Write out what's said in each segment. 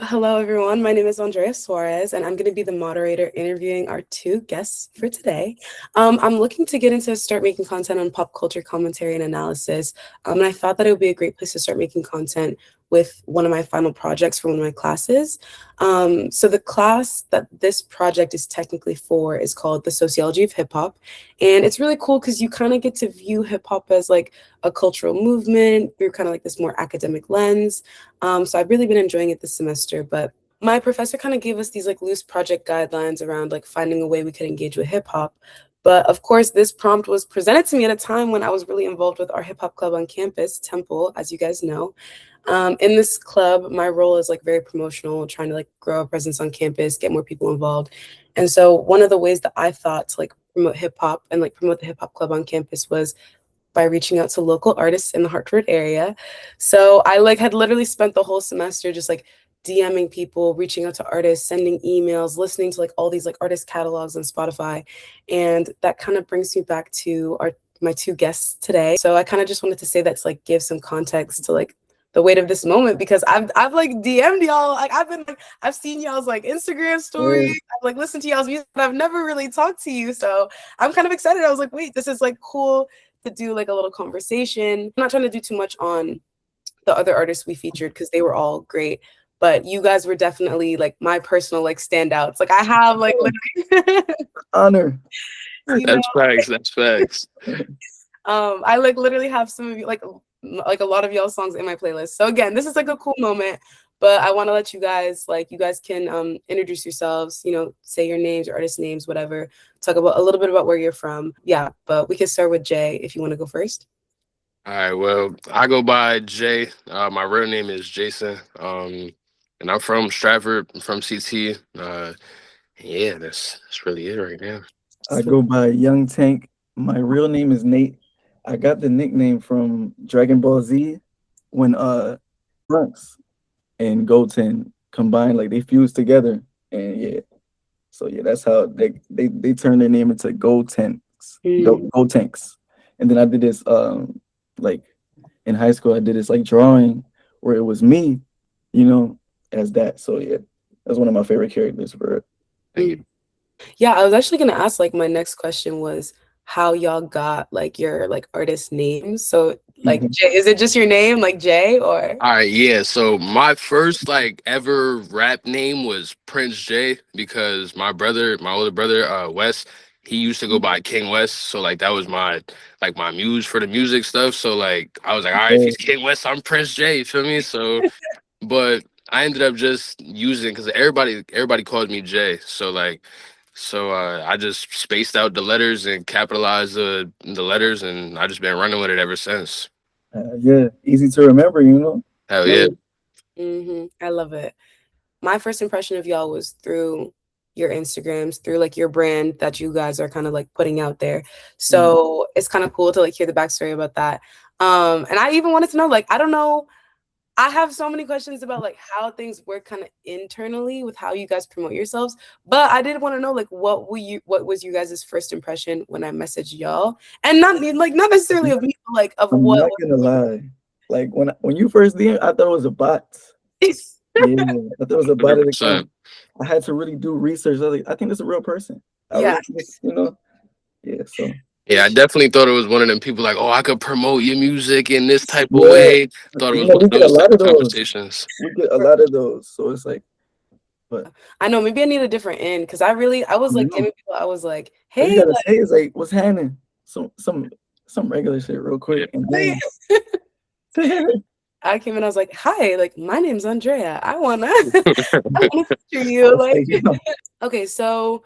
Hello, everyone. My name is Andrea Suarez, and I'm going to be the moderator interviewing our two guests for today. I'm looking to get into start making content on pop culture commentary and analysis, and I thought that it would be a great place to start making content with one of my final projects for one of my classes. So the class that this project is technically for is called The Sociology of Hip Hop, and it's really cool because you kind of get to view hip hop as like a cultural movement through kind of like this more academic lens. So I've really been enjoying it this semester, but my professor kind of gave us these like loose project guidelines around like finding a way we could engage with hip hop. But of course, this prompt was presented to me at a time when I was really involved with our hip hop club on campus, Temple, as you guys know. In this club, my role is like very promotional, trying to like grow a presence on campus, get more people involved. And so one of the ways that I thought to like promote hip hop and like promote the hip hop club on campus was by reaching out to local artists in the Hartford area. So I like had literally spent the whole semester just like DMing people, reaching out to artists, sending emails, listening to like all these like artist catalogs on Spotify. And that kind of brings me back to my two guests today. So I kind of just wanted to say that to like give some context to like the weight of this moment, because I've like DM'd y'all, like I've seen y'all's like Instagram stories, I've like listened to y'all's music, but I've never really talked to you. So I'm kind of excited. I was like, wait, this is like cool to do like a little conversation. I'm not trying to do too much on the other artists we featured because they were all great, but you guys were definitely like my personal like standouts. Like I have like literally honor. That's facts. That's facts. I like literally have some of you like a lot of y'all songs in my playlist. So again, this is like a cool moment, but I want to let you guys can introduce yourselves, you know, say your names, your artist names, whatever, talk about a little bit about where you're from. Yeah, but we can start with Jay if you want to go first. All right. Well, I go by Jay. My real name is Jason. And I'm from Stratford. I'm from CT. Yeah, that's really it right now. I go by Young Tenk. My real name is Nate. I got the nickname from Dragon Ball Z when Trunks and Goten combined, like they fused together. And yeah. So yeah, that's how they turned their name into Gotenks. Gotenks. And then I did this like in high school, I did this like drawing where it was me, you know, as that. So yeah, that's one of my favorite characters for it. Thank you. Yeah, I was actually gonna ask like my next question was how y'all got like your like artist names. So like Jay, is it just your name like Jay or? All right. Yeah. So my first like ever rap name was Prince J because my older brother, Wes, he used to go by King West. So like that was my muse for the music stuff. So like I was like, all right, if he's King West, I'm Prince J. You feel me? So, but I ended up just using because everybody calls me Jay. So I just spaced out the letters and capitalized the letters, and I just been running with it ever since. Yeah, easy to remember, you know. Hell yeah. I love it. My first impression of y'all was through your Instagrams, through like your brand that you guys are kind of like putting out there. So it's kind of cool to like hear the backstory about that. And I even wanted to know, like, I don't know, I have so many questions about like how things work kind of internally with how you guys promote yourselves. But I did want to know like what was you guys' first impression when I messaged y'all? And not necessarily of me, but like of I'm what. not gonna lie. Like when you first DM, I thought it was a bot. Yeah, I thought it was a bot of the account. I had to really do research. I was like, I think it's a real person. Really, you know. Yeah, so. Yeah, I definitely thought it was one of them people like, oh, I could promote your music in this type of way. Thought it was one of those type of conversations. We get a lot of those, so it's like, but I know maybe I need a different end because I was like giving people. I was like, hey, you gotta say it's like, what's happening? Some regular shit real quick, and then I came in. I was like, hi, like my name's Andrea. I wanna feature you. Like, okay, so.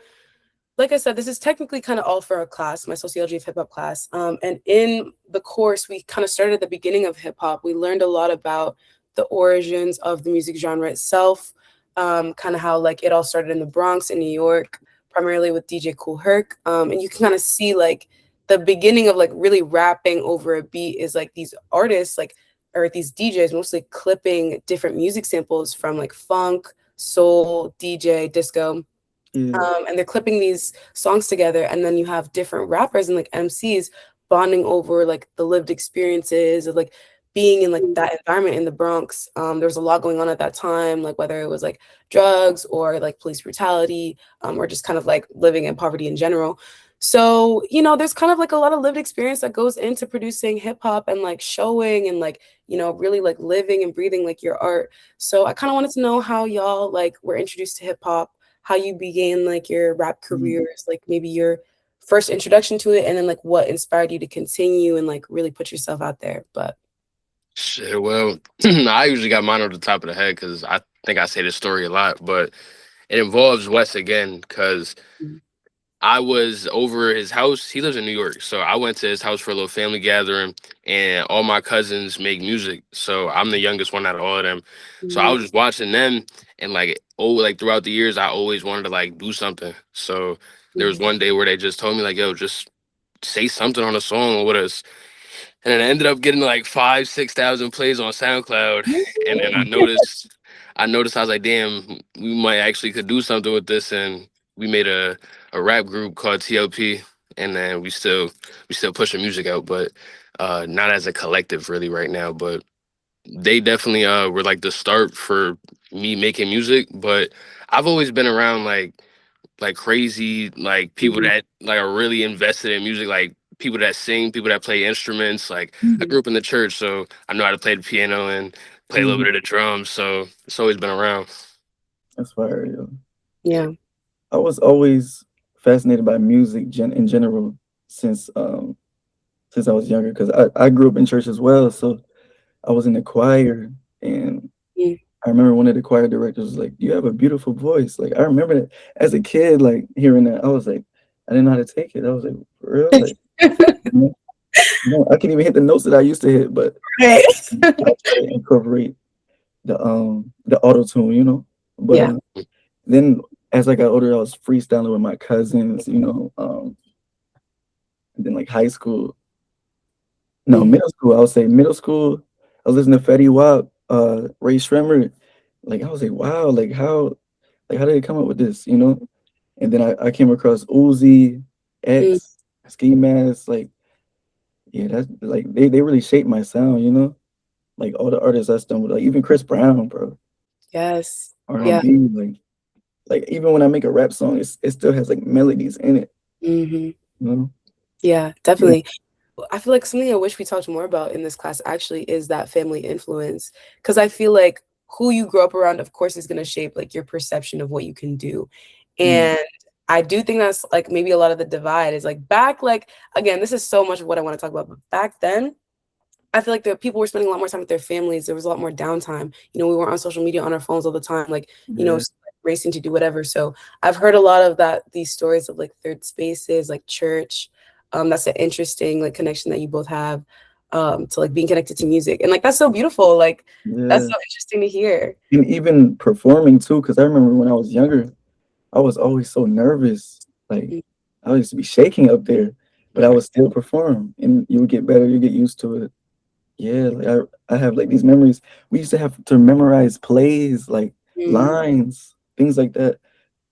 Like I said, this is technically kind of all for our class, my sociology of hip hop class. And in the course, we kind of started at the beginning of hip hop. We learned a lot about the origins of the music genre itself, kind of how like it all started in the Bronx in New York, primarily with DJ Kool Herc. And you can kind of see like the beginning of like really rapping over a beat is like these artists like, or these DJs mostly clipping different music samples from like funk, soul, DJ, disco. And they're clipping these songs together, and then you have different rappers and like MCs bonding over like the lived experiences of like being in like that environment in the Bronx, there was a lot going on at that time, like whether it was like drugs or like police brutality, or just kind of like living in poverty in general. So, there's kind of like a lot of lived experience that goes into producing hip hop and like showing and like, really like living and breathing like your art. So I kind of wanted to know how y'all like were introduced to hip hop, how you began like your rap careers, like maybe your first introduction to it, and then like what inspired you to continue and like really put yourself out there. But Shit, well, I usually got mine on the top of the head because I think I say this story a lot, but it involves Wes again because mm, I was over his house. He lives in New York, so I went to his house for a little family gathering, and all my cousins make music. So I'm the youngest one out of all of them. So I mhm, was just watching them, and like throughout the years, I always wanted to like do something. So there was mhm, one day where they just told me like, "Yo, just say something on a song with us." And then I ended up getting like 5, 6 thousand plays on SoundCloud. And then I was like, damn, we might actually could do something with this. And we made a rap group called TLP. And then we still pushing music out, but not as a collective really right now. But they definitely were like the start for me making music. But I've always been around like crazy like people mhm, that like are really invested in music, like people that sing, people that play instruments. Like I mhm, grew up in the church, so I know how to play the piano and play a little Mhm. bit of the drums, so it's always been around. That's fire, yo. yeah. I was always fascinated by music in general since since I was younger because I grew up in church as well. So I was in the choir, and Mm. I remember one of the choir directors was like, "You have a beautiful voice." Like I remember that as a kid, like hearing that, I was like, I didn't know how to take it. I was like, for real, like no, no, I can't even hit the notes that I used to hit, but Right. I try to incorporate the auto tune, you know. But Yeah. then as I got older, I was freestyling with my cousins, you know. And then like high school, no, Mhm, middle school, I would say middle school, I was listening to Fetty Wap, Ray Shremmer. Like I was like, wow, like how did they come up with this, you know? And then I came across Uzi, mm, X, Ski Mask, like yeah, that's like they really shaped my sound, you know? Like all the artists I stumbled, like even Chris Brown, bro, yes. Yeah. R&B, like even when I make a rap song, it still has like melodies in it, Mhm. you know? Yeah, Yeah, definitely. I feel like something I wish we talked more about in this class actually is that family influence. Because I feel like who you grow up around, of course, is going to shape like your perception of what you can do. mm, And I do think that's like maybe a lot of the divide is like back, like, again, this is so much of what I want to talk about. But back then, I feel like the people were spending a lot more time with their families. There was a lot more downtime. We weren't on social media on our phones all the time, like, yeah, racing to do whatever. So I've heard a lot of these stories of like third spaces, like church. That's an interesting like connection that you both have, to like being connected to music. And like that's so beautiful. Like that's yeah. so interesting to hear. And even performing too, because I remember when I was younger, I was always so nervous. Like Mm, I used to be shaking up there, but I Right. would still perform, and you would get better. You get used to it. Yeah, like I have like these memories. We used to have to memorize plays, like mm. lines, things like that.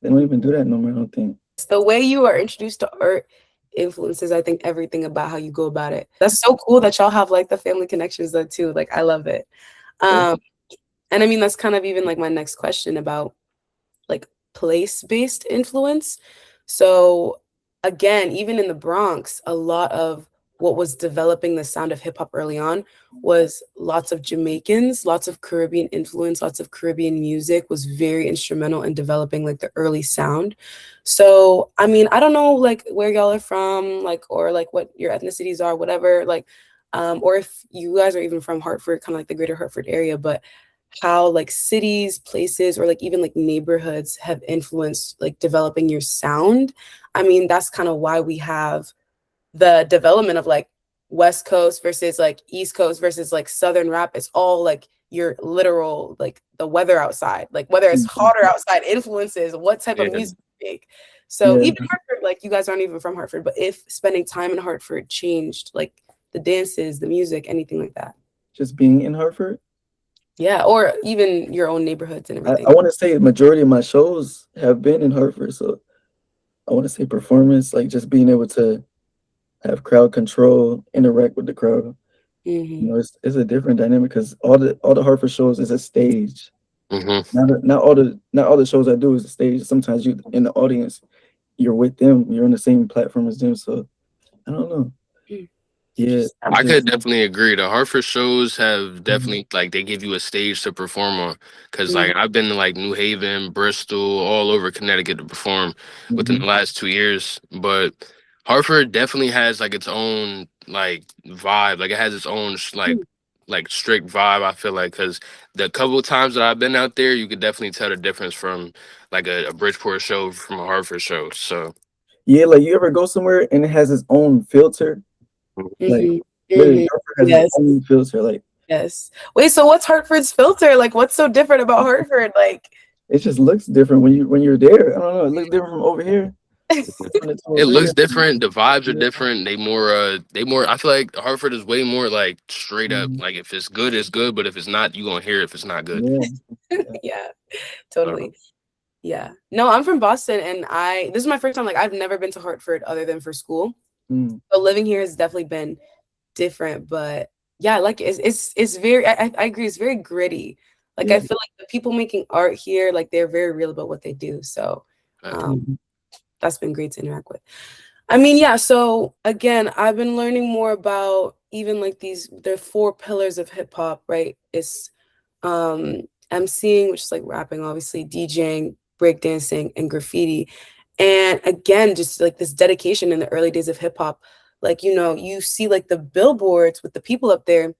They don't even do that no more, I don't think. The way you are introduced to art influences, I think, everything about how you go about it. That's so cool that y'all have like the family connections though too. Like I love it. That's Um, and I mean that's kind of even like my next question about like place-based influence. So again, even in the Bronx, a lot of what was developing the sound of hip hop early on was lots of Jamaicans, lots of Caribbean influence, lots of Caribbean music was very instrumental in developing like the early sound. So, I mean, I don't know like where y'all are from, like or like what your ethnicities are, whatever, like or if you guys are even from Hartford, kind of like the greater Hartford area, but how like cities, places, or like even like neighborhoods have influenced like developing your sound. I mean, that's kind of why we have the development of like West Coast versus like East Coast versus like Southern rap. It's all like your literal, like the weather outside, like whether it's mhm. hotter outside influences what type of Yeah. music you make. So Yeah, even Hartford, like you guys aren't even from Hartford, but if spending time in Hartford changed like the dances, the music, anything like that. just being in Hartford. Yeah, or even your own neighborhoods and I everything. want to say the majority of my shows have been in Hartford, so I want to say performance, like just being able to have crowd control, interact with the crowd. You know, it's a different dynamic because all the Hartford shows is a stage. Mm-hmm. Not all the shows I do is a stage. Sometimes you in the audience, you're with them, you're on the same platform as them. So I don't know. Yeah, it's I just could definitely agree. The Hartford shows have mhm, definitely like they give you a stage to perform on. Cause Mhm. like I've been to like New Haven, Bristol, all over Connecticut to perform within the mhm. last 2 years. But Hartford definitely has like its own like vibe. Like it has its own like strict vibe. I feel like because the couple of times that I've been out there, you could definitely tell the difference from like a Bridgeport show from a Hartford show. So Yeah, like you ever go somewhere and it has its own filter? Like Mhm. literally Mhm. Hartford has its Yes. own filter. Like Yes. Wait, so what's Hartford's filter? Like, what's so different about Hartford? Like, it just looks different when you're there. I don't know. It looks different from over here. When it's it over looks there. different. The vibes are Yeah. different. They more I feel like Hartford is way more like straight up. Mhm. Like if it's good, it's good. But if it's not, you gonna hear if it's not good. Yeah. Yeah. yeah, Uh, totally. Yeah. No, I'm from Boston and this is my first time. Like, I've never been to Hartford other than for school. Mm. So living here has definitely been different, but yeah, like it's very I agree, it's very gritty. Like I Yeah. feel like the people making art here, like they're very real about what they do. So um Mhm. that's been great to interact with. I mean, yeah, so again, I've been learning more about even like there are four pillars of hip hop, right? It's um MCing, which is like rapping, obviously, DJing, breakdancing, and graffiti. And again, just like this dedication in the early days of hip hop, like you see like the billboards with the people up there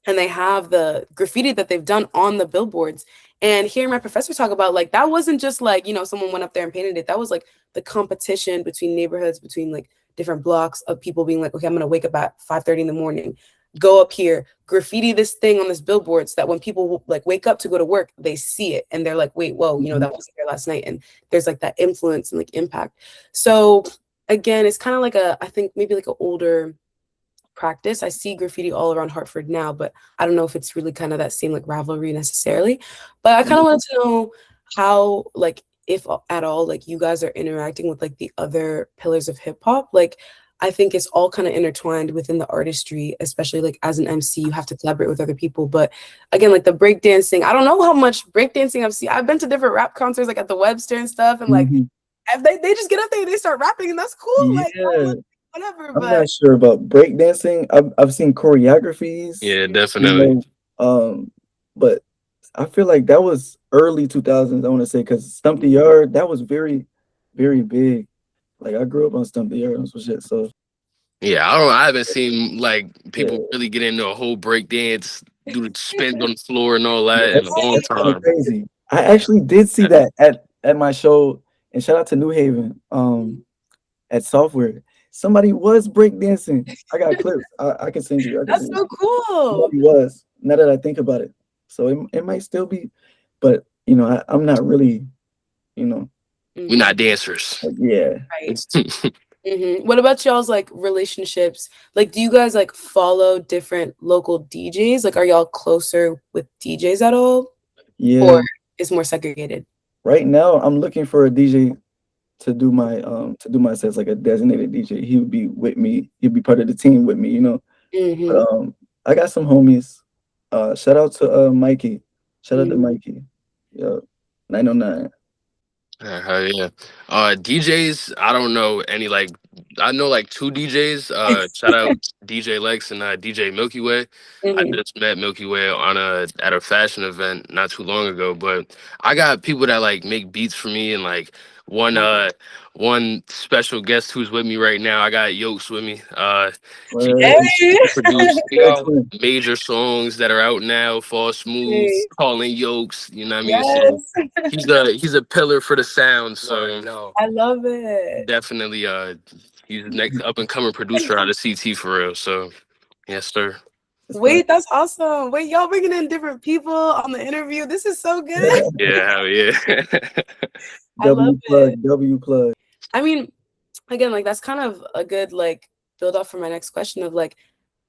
and they have the graffiti that they've done on the billboards. And hearing my professor talk about like that wasn't just like, someone went up there and painted it. That was like the competition between neighborhoods, between like different blocks of people being like, okay, I'm gonna wake up at 5:30 in the morning, go up here, graffiti this thing on this billboard so that when people like wake up to go to work, they see it and they're like, wait, whoa, Mhm. that wasn't there last night. And there's like that influence and like impact. So again, it's kind of like I think maybe like an older practice. I see graffiti all around Hartford now, but I don't know if it's really kind of that same like rivalry necessarily. But I kind of wanted to know how, like, if at all, like you guys are interacting with like the other pillars of hip hop. Like, I think it's all kind of intertwined within the artistry, especially like as an MC, you have to collaborate with other people. But again, like the breakdancing, I don't know how much breakdancing I've seen. I've been to different rap concerts like at the Webster and stuff, and like Mhm. if they just get up there and they start rapping, and that's cool. Like, Yeah. whatever. I'm But not sure about breakdancing. I've seen choreographies, yeah, you definitely. know, but I feel like that was early 2000s, I want to say, because Stump the Yard, that was very, very big. Like I grew up on Stump the Yard and some shit. So Yeah, I haven't seen like people yeah, really get into a whole break dance, do the spins on the floor and all that in a that's long that's kind of time. crazy. I actually did see that at my show, and shout out to New Haven, at Software. Somebody was breakdancing. I got clips. I can send you. I can that's send you. so cool. Somebody was. Now that I think about it, so it might still be, but I'm not really, you know, We're Mhm. not dancers. like, yeah, Right. What about y'all's like relationships? Like, do you guys like follow different local DJs? Like, are y'all closer with DJs at all, yeah. or is more segregated? Right now, I'm looking for a DJ to do my sets, like a designated DJ. He would be with me. He'd be part of the team with me. But Hmm. I got some homies. Shout out to Mikey. Shout out to Hmm. Mikey. Yeah, 909. Hell yeah. DJs, I don't know any like I know like two DJs. Shout out DJ Lex and DJ Milky Way. I Hmm. just met Milky Way on at a fashion event not too long ago. But I got people that like make beats for me and like one special guest who's with me right now. I got Yokes with me. She Word. Hey. she produced Word twin. major songs that are out now. Fall Smooth, Hey. Calling Yokes. You know what I mean? So Yes. he's a pillar for the sound. So no, I love it. definitely he's the next up and coming producer out of CT for real. So yes, sir. It's fine. Wait, that's awesome. Wait, y'all bringing in different people on the interview. This is so good. Yeah, hell yeah. I love W it. plug. W plug. I mean, again, like that's kind of a good like build up for my next question of like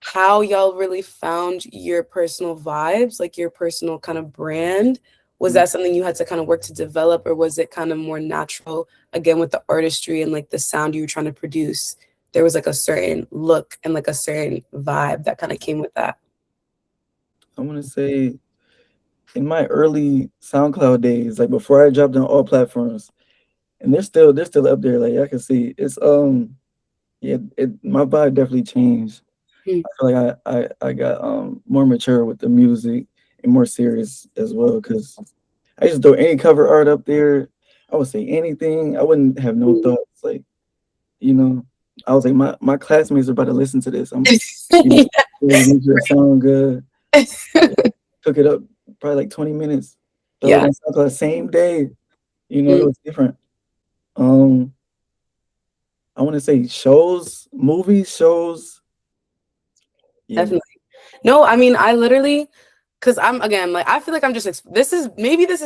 how y'all really found your personal vibes, like your personal kind of brand. Was that something you had to kind of work to develop, or was it kind of more natural again with the artistry and like the sound you were trying to produce? there was like a certain look and like a certain vibe that kind of came with that? I want to say in my early SoundCloud days, like before I dropped on all platforms, and they're still up there. Like I can see, it's yeah, my vibe definitely changed. Hmm. I feel like I got more mature with the music and more serious as well. Cause I used to throw any cover art up there. I would say anything. I wouldn't have no thoughts. Like, you know, I was like, my classmates are about to listen to this. You know, really make sure it sound good. Took it up probably like 20 minutes. Throw it Yeah, on SoundCloud same day. You know, it mm, was different. Um, I want to say shows, movies, shows. Yeah. definitely. No, I mean, I literally, because I'm again, like, I feel like I'm just, this is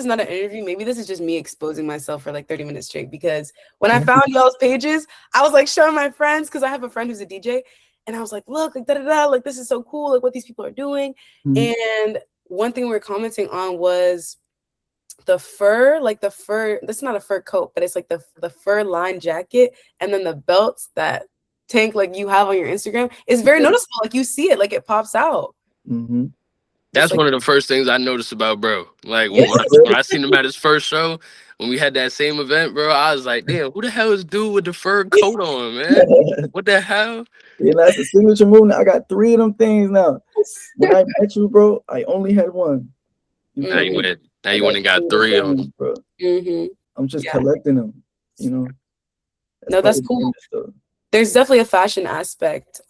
not an interview. Maybe this is just me exposing myself for like 30 minutes straight. Because when I found y'all's pages, I was like showing my friends, because I have a friend who's a DJ. And I was like, look, like, da da da, like, this is so cool, like, what these people are doing. Mhm. And one thing we were commenting on was the fur, like the fur, this is not a fur coat, but it's like the fur lined jacket. And then the belts that Tank, like, you have on your Instagram is very noticeable. Like, you see it, like, it pops out. Mm-hmm. It's That's like, one of the first things I noticed about bro. Like yeah. when I seen him at his first show, when we had that same event, bro, I was like, damn, who the hell is dude with the fur coat on, man? What the hell? Yeah, that's a signature move. Now I got three of them things now. When I met you, bro, I only had one. You Now feel you Mhm, me? went. Now I you got went and three got of them three of them. things, bro. mhm. I'm just Yeah. collecting them. You know, that's No, part that's of the cool. image, though. There's definitely a fashion aspect,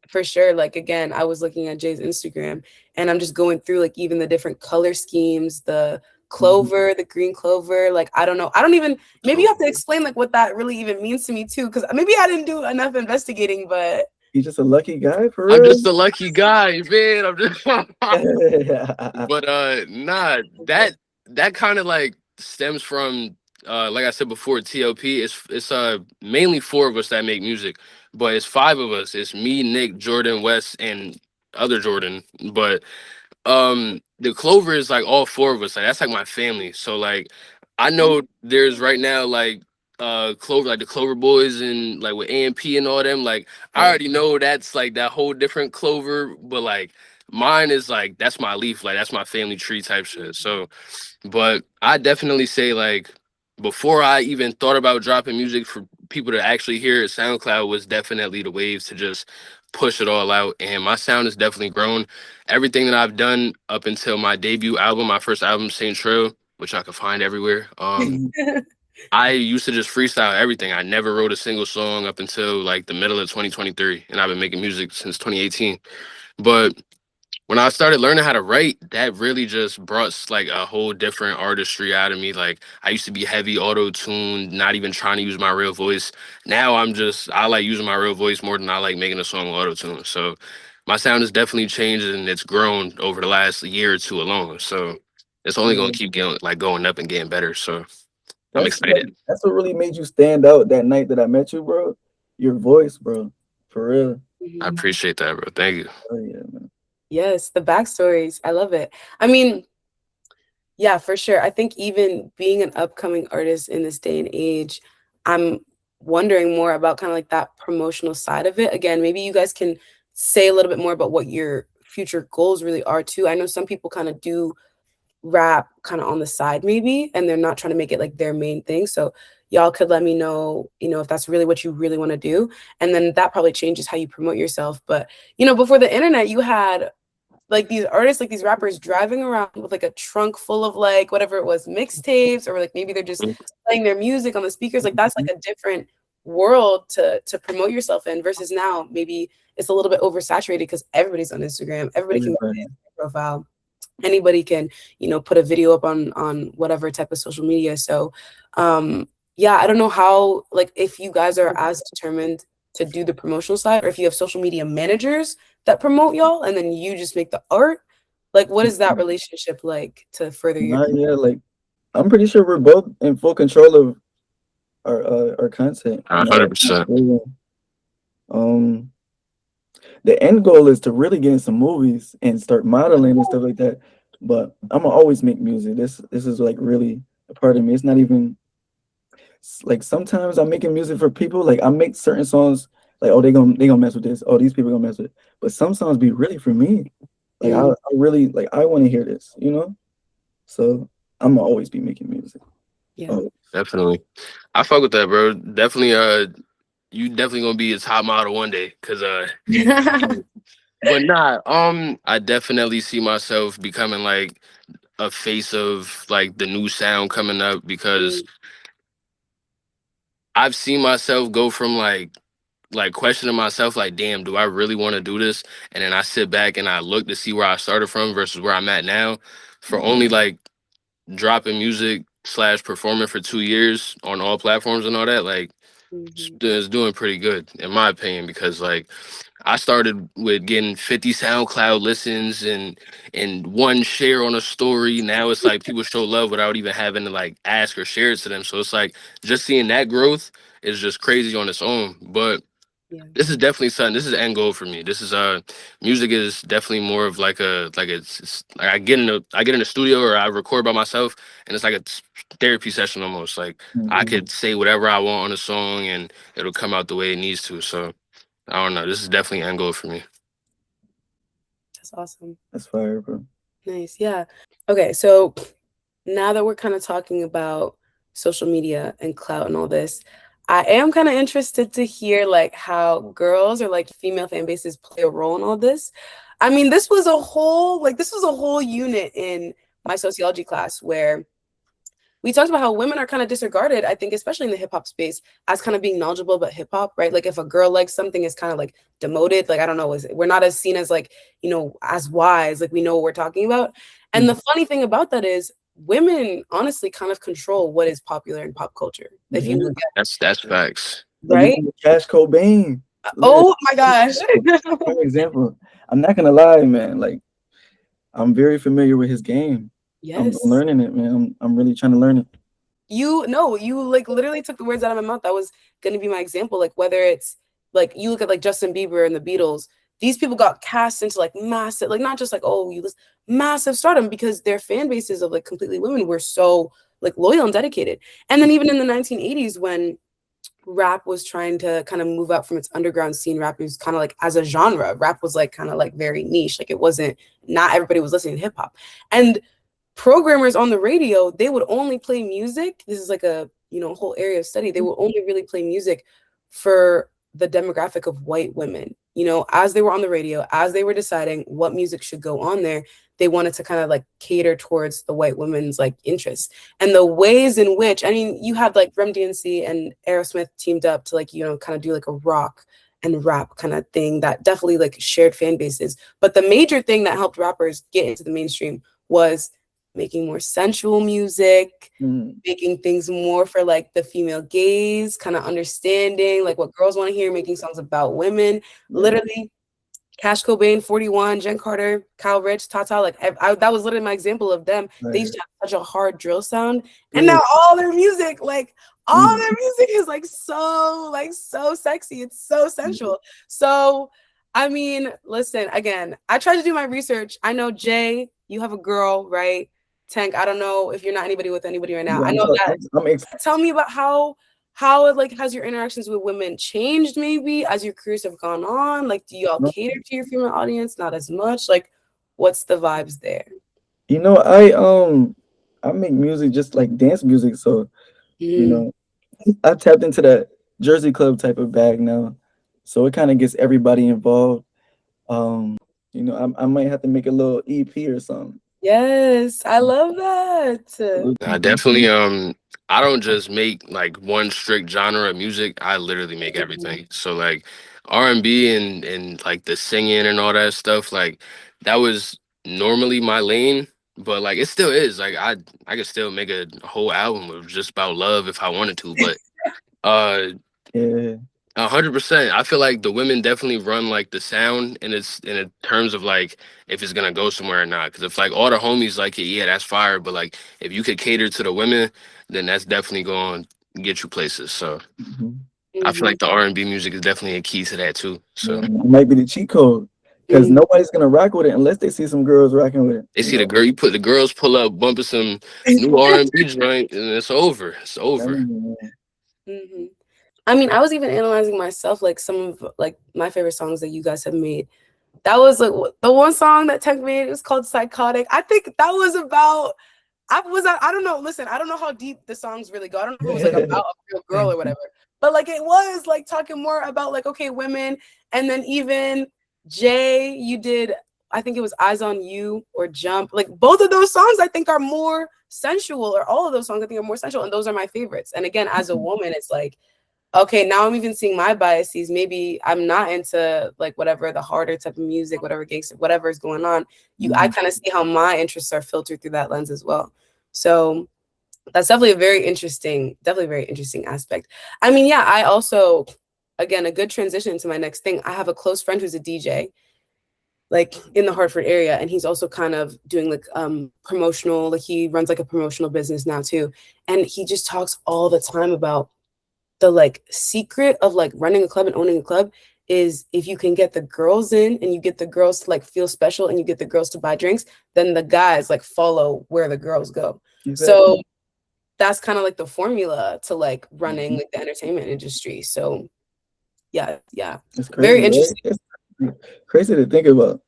for sure. Like, again, I was looking at Jay's Instagram and I'm just going through like even the different color schemes, the Mhm. clover, the green clover. Like, I don't know. I don't even, maybe you So have to explain like what that really even means to me too, because maybe I didn't do enough investigating, but He's just a lucky guy, I'm for real. just a lucky guy, man. I'm just Yeah. but nah, that kind of like stems from like I said before, TLP. It's mainly four of us that make music, but it's five of us. It's me, Nick, Jordan, Wes, and other Jordan. But the Clover is like all four of us. Like that's like my family. So like I know there's right now like Clover, like the Clover Boys and like with AMP and all them. Like I Right. already know that's like that whole different Clover, but like mine is like that's my leaf, like that's my family tree type shit. So but I definitely say like before I even thought about dropping music for people to actually hear it, SoundCloud was definitely the waves to just push it all out. And my sound has definitely grown. Everything that I've done up until my debut album, my first album, Saint Trail, which I could find everywhere. Mhm. I used to just freestyle everything. I never wrote a single song up until like the middle of 2023, and I've been making music since 2018. But when I started learning how to write, that really just brought like a whole different artistry out of me. Like I used to be heavy auto tuned, not even trying to use my real voice. Now I like using my real voice more than I like making a song auto tune. So my sound has definitely changed and it's grown over the last year or two alone. So it's only Yeah. gonna keep going up and getting better. So I'm That's like excited. that's what really made you stand out that night that I met you, bro. Your voice, bro. For real. I Mhm. appreciate that, bro. Thank you. Oh yeah, man. Yes, the backstories. I love it. I mean, yeah, for sure. I think even being an upcoming artist in this day and age, I'm wondering more about kind of like that promotional side of it. Again, maybe you guys can say a little bit more about what your future goals really are too. I know some people kind of do rap kind of on the side maybe, and they're not trying to make it like their main thing. So y'all could let me know, if that's really what you really want to do. And then that probably changes how you promote yourself. But, before the internet, you had like these artists, like these rappers driving around with like a trunk full of like whatever it was, mixtapes, or like maybe they're just playing their music on the speakers. Like that's like a different world to promote yourself in versus now maybe it's a little bit oversaturated because everybody's on Instagram, everybody can make Everybody. an Instagram profile, anybody can put a video up on whatever type of social media. So yeah, I don't know how, like, if you guys are as determined to do the promotional side or if you have social media managers that promote y'all and then you just make the art. Like, what is that relationship like to further your Not yet. Like I'm pretty sure we're both in full control of our content and our 100%. um the end goal is to really get in some movies and start modeling and stuff like that. But I'm gonna always make music. This is like really a part of me. It's not even Like sometimes I'm making music for people. Like I make certain songs like, oh, they gonna mess with this. Oh, these people gonna mess with it. But some songs be really for me. Like Mm, I really like I want to hear this, you know? So I'm gonna always be making music. yeah. Oh, Definitely. I fuck with that, bro. Definitely you definitely gonna be a top model one day. Cause but nah, I definitely see myself becoming like a face of like the new sound coming up because Mm, I've seen myself go from like questioning myself like, damn, do I really want to do this? And then I sit back and I look to see where I started from versus where I'm at now. For only like dropping music slash performing for 2 years on all platforms and all that, like mhm, it's doing pretty good in my opinion because like I started with getting 50 SoundCloud listens and one share on a story. Now it's like people show love without even having to like ask or share it to them. So it's like just seeing that growth is just crazy on its own. But yeah. this is definitely something. This is end goal for me. This is music is definitely more of like it's like I get in the studio or I record by myself and it's like a therapy session almost. Like I mhm. could say whatever I want on a song and it'll come out the way it needs to. So I don't know. This is definitely end goal for me. That's awesome. That's fire, bro. Nice. Yeah. Okay, so now that we're kind of talking about social media and clout and all this, I am kind of interested to hear like how girls or like female fan bases play a role in all this. I mean, this was a whole unit in my sociology class where we talked about how women are kind of disregarded, I think, especially in the hip hop space, as kind of being knowledgeable about hip hop, right? Like if a girl likes something, it's kind of like demoted. Like, I don't know, we're not as seen as like, as wise, like we know what we're talking about. And Mhm. the funny thing about that is women honestly kind of control what is popular in pop culture. If you Yeah. look at, That's facts. Like you right? know, Cash Cobain. Literally, Oh my gosh. prime example. I'm not gonna lie, man. Like I'm very familiar with his game. I'm Yes. learning it, man. I'm really trying to learn it. You like literally took the words out of my mouth. That was going to be my example. Like whether it's like you look at like Justin Bieber and the Beatles, these people got cast into like massive, like not just like, oh, you listen, massive stardom because their fan bases of like completely women were so like loyal and dedicated. And then even in the 1980s when rap was trying to kind of move out from its underground scene, rap was kind of like as a genre, rap was like kind of like very niche. Like it wasn't, not everybody was listening to hip hop. And programmers on the radio, they would only play music. This is like a, whole area of study. They would only really play music for the demographic of white women. As they were on the radio, as they were deciding what music should go on there, they wanted to kind of like cater towards the white women's like interests. And the ways in which, I mean, you had like Rem DNC and Aerosmith teamed up to like, kind of do like a rock and rap kind of thing that definitely like shared fan bases. But the major thing that helped rappers get into the mainstream was making more sensual music, Mm, making things more for like the female gaze, kind of understanding like what girls want to hear, making songs about women. yeah, Literally, Cash Cobain, 41, Jen Carter, Kyle Rich, Tata, like that was literally my example of them. They right. used to have such a hard drill sound, and Yeah. now all their music, like all Mm, their music is like so sexy. It's so sensual. So, I mean, listen, again, I tried to do my research. I know Jay, you have a girl, right? Tank, I don't know if you're not anybody with anybody right now. yeah, I know that. I'm Tell me about how like has your interactions with women changed maybe as your careers have gone on? Like, do y'all cater to your female audience? Not as much. Like, what's the vibes there? you know, I make music just like dance music, so you Mm, know, I tapped into that Jersey Club type of bag now. So it kind of gets everybody involved. I might have to make a little EP or something. yes, I love that. I definitely I don't just make like one strict genre of music. I literally make everything. So like R&B and like the singing and all that stuff, like that was normally my lane, but like it still is. Like I could still make a whole album of just about love if I wanted to, but uh Yeah. 100%. I feel like the women definitely run like the sound, and it's in terms of like if it's gonna go somewhere or not. Because if like all the homies like it, yeah, that's fire. But like if you could cater to the women, then that's definitely going to get you places. So Mhm. I feel Mhm, like the R&B music is definitely a key to that too. Yeah, So it might be the cheat code because mhm. nobody's gonna rock with it unless they see some girls rocking with it. they see the girl, you put the girls pull up, bumping some new R&B joint, and it's over. It's over. Telling you, man. Hmm. I mean, I was even analyzing myself, like some of like my favorite songs that you guys have made. That was like the one song that Tenk made. It was called "Psychotic." I think that was about. I don't know. Listen, I don't know how deep the songs really go. I don't know if it was like about a real girl or whatever. But like it was like talking more about like okay, women, and then even Jay, you did. I think it was "Eyes on You" or "Jump." Like both of those songs, I think are more sensual, or all of those songs I think are more sensual, and those are my favorites. And again, as a woman, it's like okay, now I'm even seeing my biases. Maybe I'm not into like whatever the harder type of music, whatever gangster, whatever is going on. I kind of see how my interests are filtered through that lens as well. So that's definitely a very interesting aspect. I mean, yeah, I also, again, a good transition to my next thing. I have a close friend who's a DJ, like in the Hartford area, and he's also kind of doing like promotional, like he runs like a promotional business now too. And he just talks all the time about the like secret of like running a club and owning a club is if you can get the girls in and you get the girls to like feel special and you get the girls to buy drinks, then the guys like follow where the girls go. Exactly. So that's kind of like the formula to like running like the entertainment industry. So yeah, It's very crazy, right? interesting. It's crazy to think about.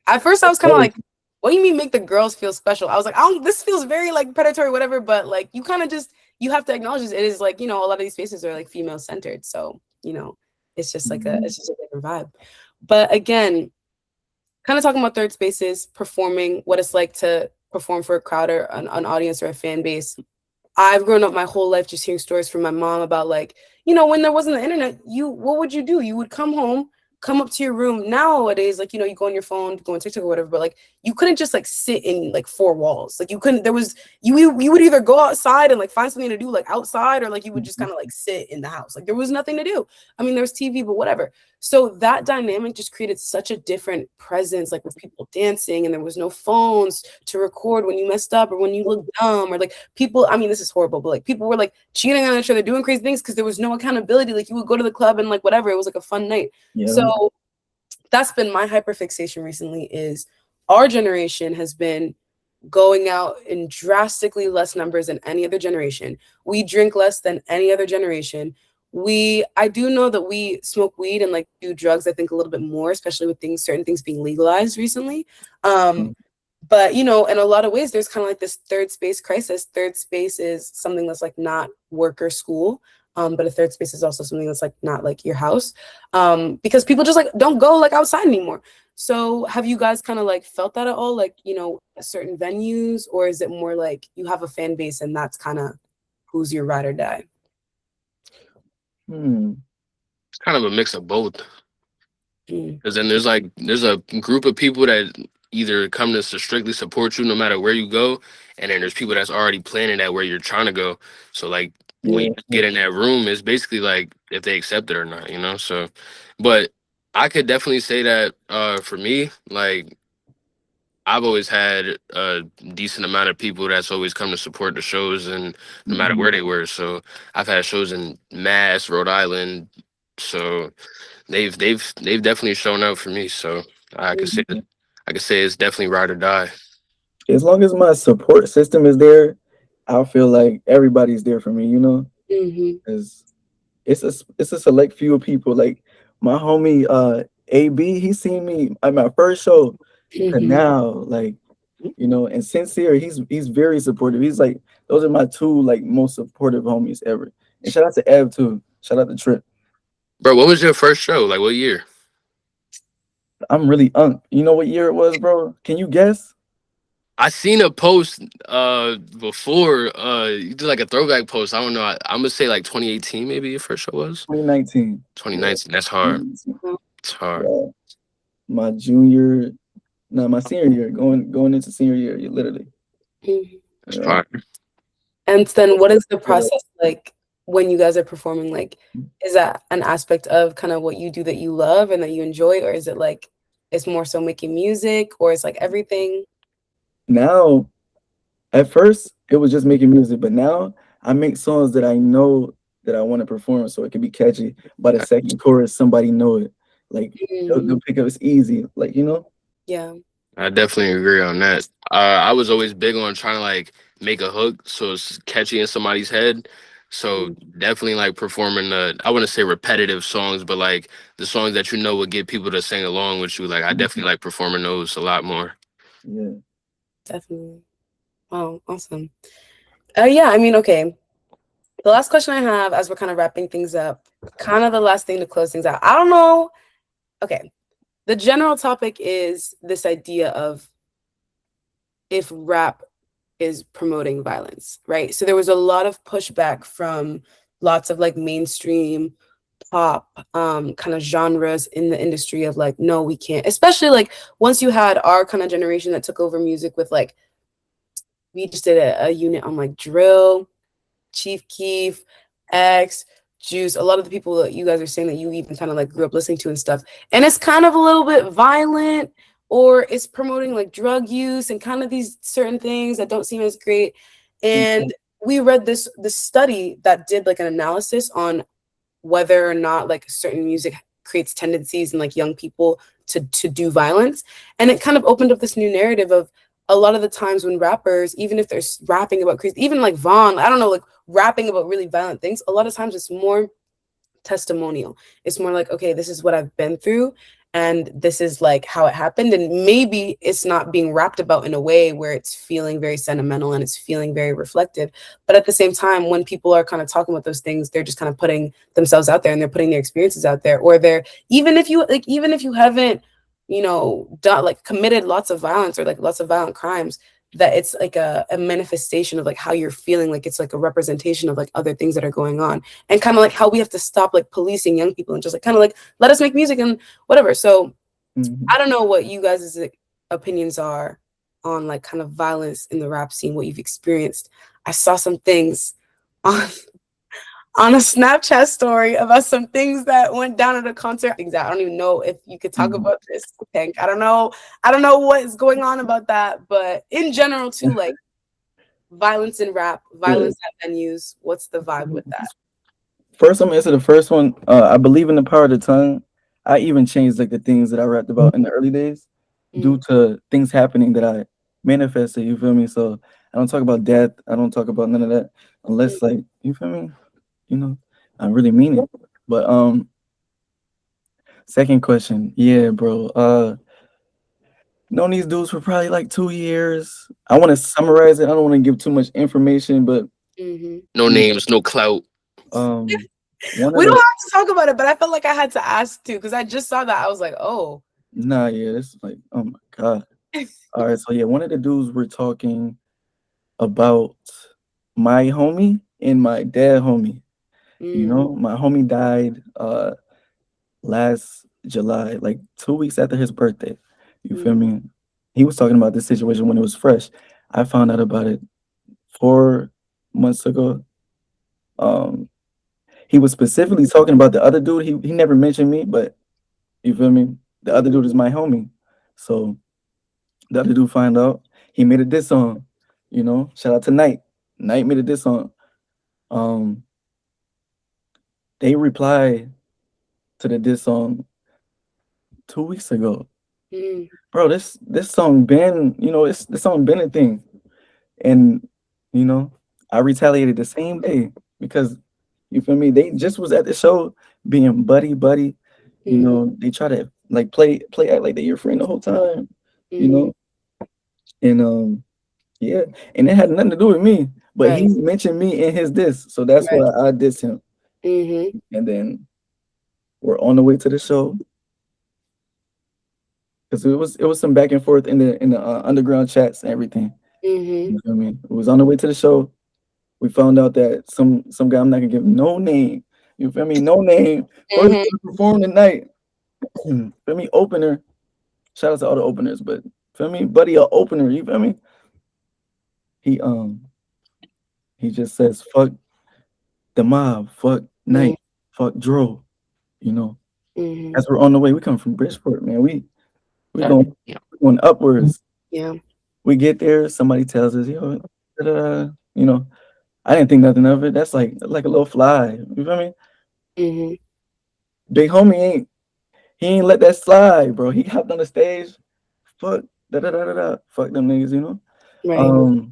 At first I That's was kind of crazy. like, what do you mean make the girls feel special? I was like, I don't, this feels very like predatory, whatever, but like you kind of just, you have to acknowledge it is like, a lot of these spaces are like female centered. So, it's just like it's just a different vibe. But again, kind of talking about third spaces, performing, what it's like to perform for a crowd or an audience or a fan base. I've grown up my whole life just hearing stories from my mom about like, when there wasn't the internet, what would you do? You would come home, come up to your room. Nowadays, like, you go on your phone, go on TikTok or whatever, but like you couldn't just like sit in like four walls. Like you couldn't, there was you would either go outside and like find something to do like outside, or like you would just kind of like sit in the house. Like there was nothing to do. I mean, there's TV, but whatever. So that dynamic just created such a different presence, like with people dancing, and there was no phones to record when you messed up or when you looked dumb, or like people, I mean, this is horrible, but like people were like cheating on each other, doing crazy things because there was no accountability. Like you would go to the club and like whatever, it was like a fun night. Yeah. So that's been my hyperfixation recently, is our generation has been going out in drastically less numbers than any other generation. We drink less than any other generation. I do know that we smoke weed and like do drugs, I think a little bit more, especially with certain things being legalized recently. But in a lot of ways, there's kind of like this third space crisis. Third space is something that's like not work or school. But a third space is also something that's like not like your house. Because people just like don't go like outside anymore. So have you guys kind of like felt that at all? Like, at certain venues, or is it more like you have a fan base and that's kind of who's your ride or die? It's kind of a mix of both. Mm. Because then there's a group of people that either come to strictly support you no matter where you go, and then there's people that's already planning at where you're trying to go. So like when Yeah. you get in that room, it's basically like if they accept it or not, So, but I could definitely say that for me, like I've always had a decent amount of people that's always come to support the shows, and no matter where they were. So I've had shows in Mass, Rhode Island. So they've definitely shown up for me. So I could say it's definitely ride or die. As long as my support system is there, I feel like everybody's there for me, Mm-hmm. Because it's a select few of people. Like my homie AB, he seen me at my first show to Mm-hmm. now, like, and Sincere, he's very supportive. He's like, those are my two like most supportive homies ever. And shout out to Ev too. Shout out to Trip. Bro, what was your first show? Like what year? I'm really You know what year it was, bro? Can you guess? I seen a post before you did like a throwback post. I don't know. I'm gonna say like 2018 maybe your first show was. 2019. Yeah. 2019. That's hard. It's hard. Yeah. My junior, no, my senior year, going into senior year, literally. Mm-hmm. That's Yeah. fire. And then what is the process like when you guys are performing? Like, is that an aspect of kind of what you do that you love and that you enjoy? Or is it like, it's more so making music, or it's like everything? Now, at first, it was just making music, but now I make songs that I know that I want to perform, so it can be catchy. By the second chorus, somebody know it. Like they'll pick up. It's easy. Like Yeah. I definitely agree on that. I was always big on trying to like make a hook so it's catchy in somebody's head. So definitely like performing the, I wouldn't say repetitive songs, but like the songs that you know would get people to sing along with you. Like I definitely like performing those a lot more. Yeah. Definitely. Wow, awesome. Yeah, I mean, okay. The last question I have as we're kind of wrapping things up, kind of the last thing to close things out. I don't know. Okay. The general topic is this idea of if rap is promoting violence, right? So there was a lot of pushback from lots of like mainstream pop kind of genres in the industry of like, no, we can't. Especially like once you had our kind of generation that took over music with like, we just did a unit on like drill, Chief Keef, X, Juice, a lot of the people that you guys are saying that you even kind of like grew up listening to and stuff. And it's kind of a little bit violent or it's promoting like drug use and kind of these certain things that don't seem as great. And we read this study that did like an analysis on whether or not like certain music creates tendencies in like young people to do violence. And it kind of opened up this new narrative of a lot of the times when rappers, even if they're rapping about crazy, even like Vaughn, I don't know, like rapping about really violent things, a lot of times it's more testimonial. It's more like, okay, this is what I've been through and this is like how it happened. And maybe it's not being rapped about in a way where it's feeling very sentimental and it's feeling very reflective. But at the same time, when people are kind of talking about those things, they're just kind of putting themselves out there and they're putting their experiences out there. Or they're, even if you haven't, done like committed lots of violence or like lots of violent crimes, that it's like a manifestation of like how you're feeling, like it's like a representation of like other things that are going on, and kind of like how we have to stop like policing young people and just like kind of like let us make music and whatever. So I don't know what you guys' opinions are on like kind of violence in the rap scene, what you've experienced. I saw some things on a Snapchat story about some things that went down at a concert. Things that I don't even know if you could talk about this, Tenk. I don't know. I don't know what is going on about that, but in general, too, like violence in rap, Yeah. violence at venues. What's the vibe with that? First, I'm gonna answer the first one. I believe in the power of the tongue. I even changed like the things that I rapped about in the early days due to things happening that I manifested. You feel me? So I don't talk about death. I don't talk about none of that unless like you feel me. You know, I really mean it. But second question, yeah, bro. Known these dudes for probably like 2 years. I want to summarize it. I don't want to give too much information, but No names, no clout. um, one of We don't the have to talk about it, but I felt like I had to ask too because I just saw that. I was like, oh. nah, yeah, this is like, oh my god. All right, so yeah, one of the dudes we're talking about my homie and my dad homie. You know, my homie died last July, like 2 weeks after his birthday. You feel me? He was talking about this situation when it was fresh. I found out about it 4 months ago. Um, he was specifically talking about the other dude. He never mentioned me, but you feel me? The other dude is my homie. So the other dude find out. He made a diss song. You know, shout out to Knight. Knight made a diss song. Um, they replied to the diss song 2 weeks ago. Bro, this song been, this song been a thing. And I retaliated the same day because you feel me? They just was at the show being buddy buddy. They try to like play act like they your friend the whole time, you know. And yeah, and it had nothing to do with me, but he mentioned me in his diss, so that's why I diss him. And then we're on the way to the show because it was some back and forth in the underground chats and everything. You feel me? It was on the way to the show. We found out that some guy, I'm not gonna give no name. You feel me? No name. First to perform tonight. Feel me? Opener. Shout out to all the openers, but feel me, buddy, a opener. You feel me? He he just says fuck the mob, fuck Night, fuck Dro. You know, as we're on the way, we come from Bridgeport, man. We going upwards. Yeah. We get there, somebody tells us, yo, I didn't think nothing of it. That's like a little fly. You feel me? Big homie he ain't let that slide, bro. He hopped on the stage. Fuck Fuck them niggas, Right.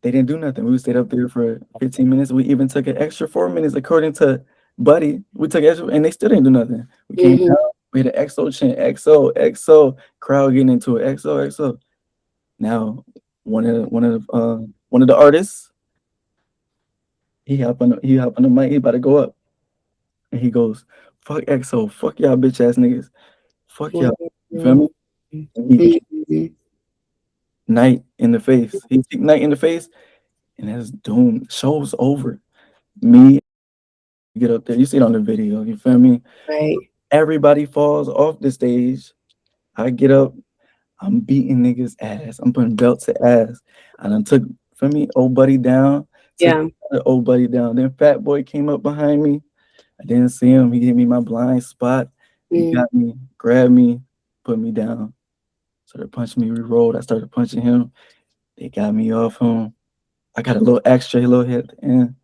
They didn't do nothing. We stayed up there for 15 minutes. We even took an extra 4 minutes, according to Buddy. We took extra, and they still didn't do nothing. We came Mhm. down. We had an XO chant, XO, XO, crowd getting into it, XO, XO. Now, one of the artists, he hop on the mic. He about to go up, and he goes, "Fuck XO, fuck y'all bitch ass niggas, fuck y'all." You feel me? And he kicked Mhm. Knight in the face. He kicked Knight in the face, and that's doom. Show's over. Me get up there. You see it on the video. You feel me? Right. Everybody falls off the stage. I get up. I'm beating niggas ass. I'm putting belts to ass. And I took, feel me, old buddy down. Took Yeah. the old buddy down. Then Fat Boy came up behind me. I didn't see him. He hit me my blind spot. He Mm. got me, grabbed me, put me down. Started punching me. We rolled. I started punching him. They got me off him. I got a little extra, a little hit at the end.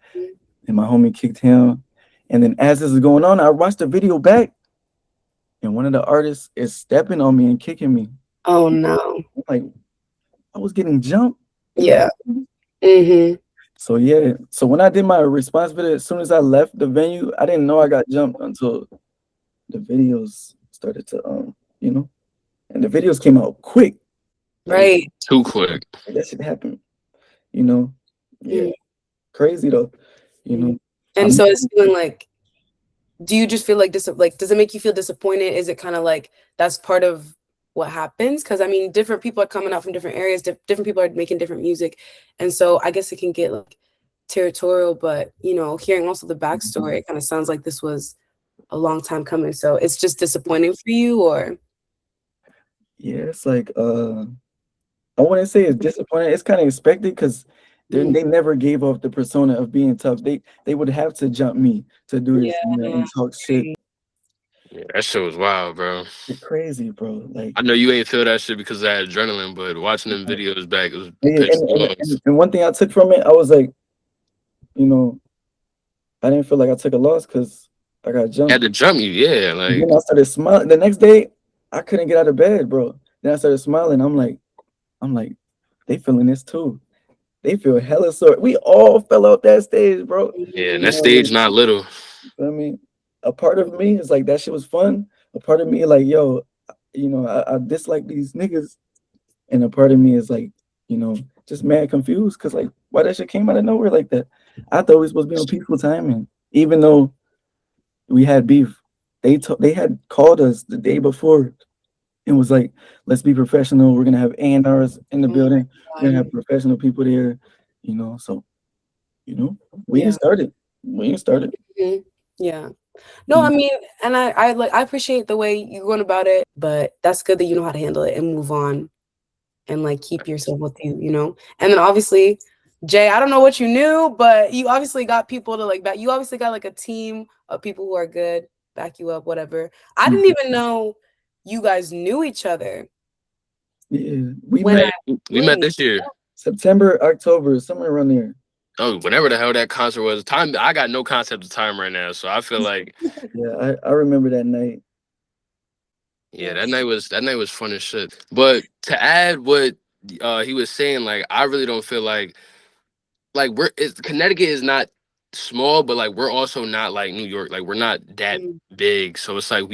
And my homie kicked him. And then as this is going on, I watched the video back. And one of the artists is stepping on me and kicking me. Oh no. I'm like, I was getting jumped. Yeah. Mhm. So yeah. So when I did my response video, as soon as I left the venue, I didn't know I got jumped until the videos started to and the videos came out quick. Like, Right. Too quick. that shit happened. Yeah. Mm. Crazy though. You know. And I'm so it's feeling like, do you just feel like this, like, does it make you feel disappointed? Is it kind of like that's part of what happens? Because I mean, different people are coming out from different areas, different people are making different music. And so I guess it can get like territorial, but hearing also the backstory, it kind of sounds like this was a long time coming. So it's just disappointing for you, or? yeah, it's like I wouldn't say it's disappointing. It's kind of expected because they never gave off the persona of being tough. They would have to jump me to do this, Yeah. and talk shit. Yeah, that shit was wild, bro. It's crazy, bro. Like, I know you ain't feel that shit because of that adrenaline, but watching them videos back, it was yeah, pissed off. and one thing I took from it, I was like, you know, I didn't feel like I took a loss because I got Had jumped. to jump you, yeah. And then Like, I started smiling. The next day, I couldn't get out of bed, bro. Then I started smiling. I'm like, they feeling this too. They feel hella sore. We all fell off that stage, bro. yeah, and You that know what I mean? stage not little. I mean, a part of me is like that shit was fun. A part of me like, yo, I dislike these niggas, and a part of me is like, just mad confused because like, why that shit came out of nowhere like that? I thought we were supposed to be on peaceful timing, even though we had beef. They had called us the day before and was like, let's be professional. We're gonna have A&Rs in the building. We're gonna have professional people there. So we Yeah. ain't started. We ain't started. Mhm. Yeah. No, I mean, and I appreciate the way you're going about it, but that's good that you know how to handle it and move on and like keep yourself with you. And then obviously, Jay, I don't know what you knew, but you obviously got people to like back. You obviously got like a team of people who are good, back you up, whatever. I didn't even know you guys knew each other. Yeah, we When met We met this year. September, October, somewhere around there. Oh, whenever the hell that concert was. Time, I got no concept of time right now, so I feel like, Yeah, I remember that night. yeah, that night was fun as shit. But to add what he was saying, like, I really don't feel like Connecticut is not small, but like we're also not like New York. Like, we're not that big. So it's like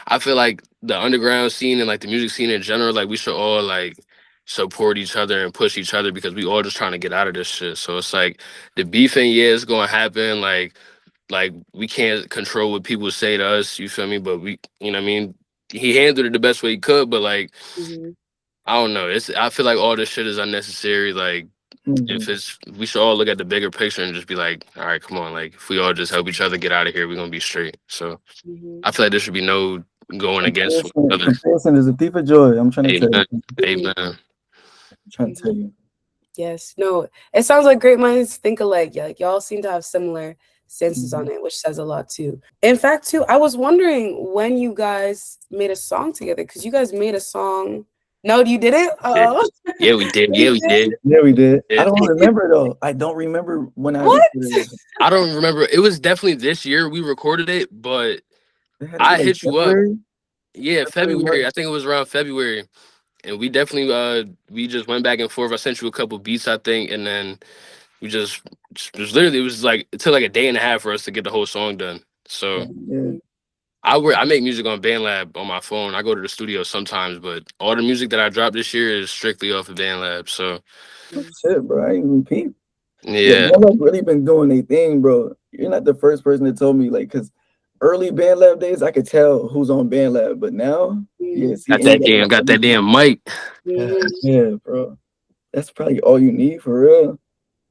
I feel like the underground scene and like the music scene in general, like we should all like support each other and push each other because we all just trying to get out of this shit. So it's like the beefing, yeah, it's gonna happen. Like we can't control what people say to us, you feel me? But you know what I mean? He handled it the best way he could, but like I don't know. I feel like all this shit is unnecessary. Like, if we should all look at the bigger picture and just be like, all right, come on, like if we all just help each other get out of here, we're gonna be straight. So I feel like there should be no going against one another. Comparison is a thief of joy. I'm trying to tell Amen. you. Amen. I'm trying to tell you. Yes. No, it sounds like great minds think alike. Yeah, like y'all seem to have similar stances on it, which says a lot too. In fact, too, I was wondering when you guys made a song together, because you guys made a song. No, you didn't? Oh. Yeah, we did. Yeah, we did. Yeah, we did. Yeah. I don't remember though. I don't remember when I What? recorded it. I don't remember. It was definitely this year we recorded it, but It had to be I like hit you up. February. Yeah, February, February. I think it was around February. and we definitely we just went back and forth. I sent you a couple beats, I think, and then we just literally, it was like it took like a day and a half for us to get the whole song done. So Yeah. I make music on BandLab on my phone. I go to the studio sometimes, but all the music that I dropped this year is strictly off of BandLab. So Oh, shit, bro. I ain't even peep. Yeah, yeah, BandLab really been doing their thing, bro. You're not the first person that told me, like, because early BandLab days, I could tell who's on BandLab, but now, yeah, see anybody. got that damn mic. Yeah, bro. That's probably all you need for real.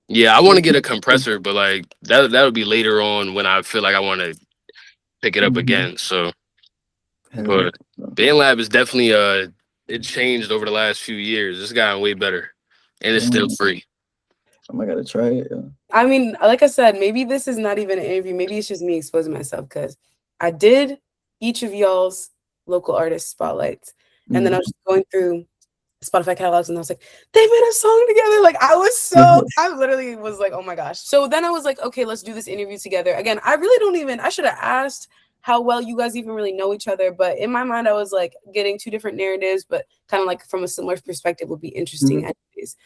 Yeah, I want to get a compressor, but like that would be later on when I feel like I want to pick it up again. So, Hell but yeah. BandLab is definitely it changed over the last few years. It's gotten way better, and it's still free. I might gotta try it. Yeah. I mean, like I said, maybe this is not even an interview. Maybe it's just me exposing myself because I did each of y'all's local artist spotlights. And then I was just going through Spotify catalogs and I was like, they made a song together. Like I literally was like, oh my gosh. So then I was like, okay, let's do this interview together. Again, I really don't even, I should have asked how well you guys even really know each other. But in my mind, I was like getting two different narratives, but kind of like from a similar perspective would be interesting anyways.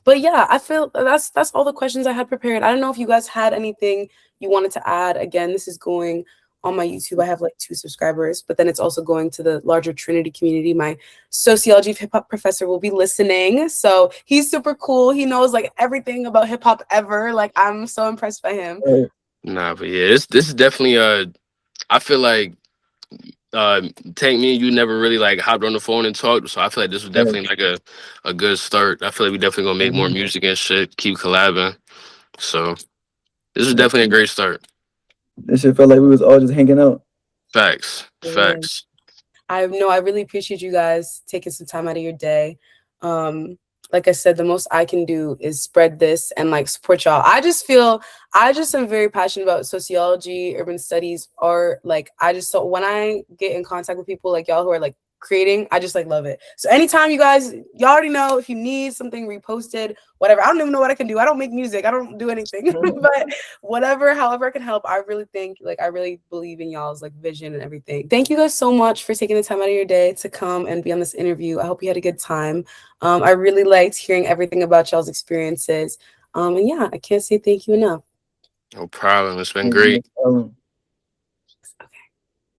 But yeah, I feel that's all the questions I had prepared. I don't know if you guys had anything you wanted to add. Again, this is going on my YouTube. I have like 2 subscribers, but then it's also going to the larger Trinity community. My sociology of hip hop professor will be listening. So he's super cool. He knows like everything about hip hop ever. Like I'm so impressed by him. Nah, but yeah, this is definitely I feel like Tank, me and you never really like hopped on the phone and talked, so I feel like this was definitely like a good start. I feel like we definitely gonna make more music and shit, keep collabing. So this is definitely a great start. This shit felt like we was all just hanging out. Facts. Yeah. I really appreciate you guys taking some time out of your day. Like I said, the most I can do is spread this and like support y'all. I just am very passionate about sociology, urban studies, art. Like so when I get in contact with people like y'all who are like creating, I just like love it. So anytime y'all already know if you need something reposted, whatever. I don't even know what I can do. I don't make music. I don't do anything. But however I can help, I really think I really believe in y'all's like vision and everything. Thank you guys so much for taking the time out of your day to come and be on this interview. I hope you had a good time. I really liked hearing everything about y'all's experiences. And yeah, I can't say thank you enough. No problem. It's been great.